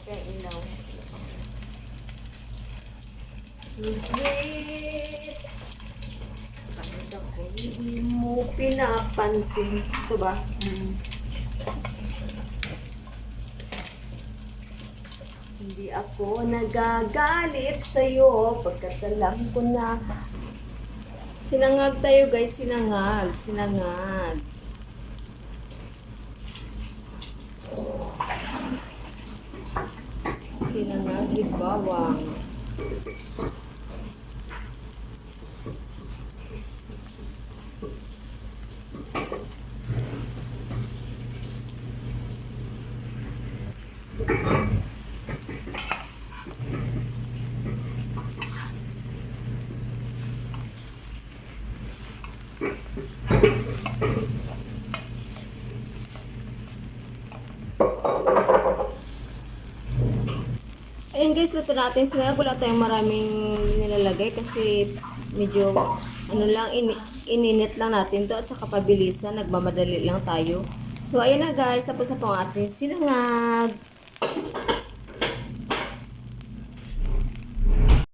Kaya ilaw. Sweet. Bakit ako hindi mo pinapansin? Ito ba? Hindi ako nagagalit sa'yo pagkat alam ko na. Sinangag tayo guys, sinangag. Sinangag. Sinangag with bawang. Ayan guys, luto natin. Sinangag, wala tayong maraming nilalagay kasi medyo ano lang, ininit lang natin to at saka pabilisan, nagmamadali lang tayo. So ayan na guys, tapos na po ang ating sinangag.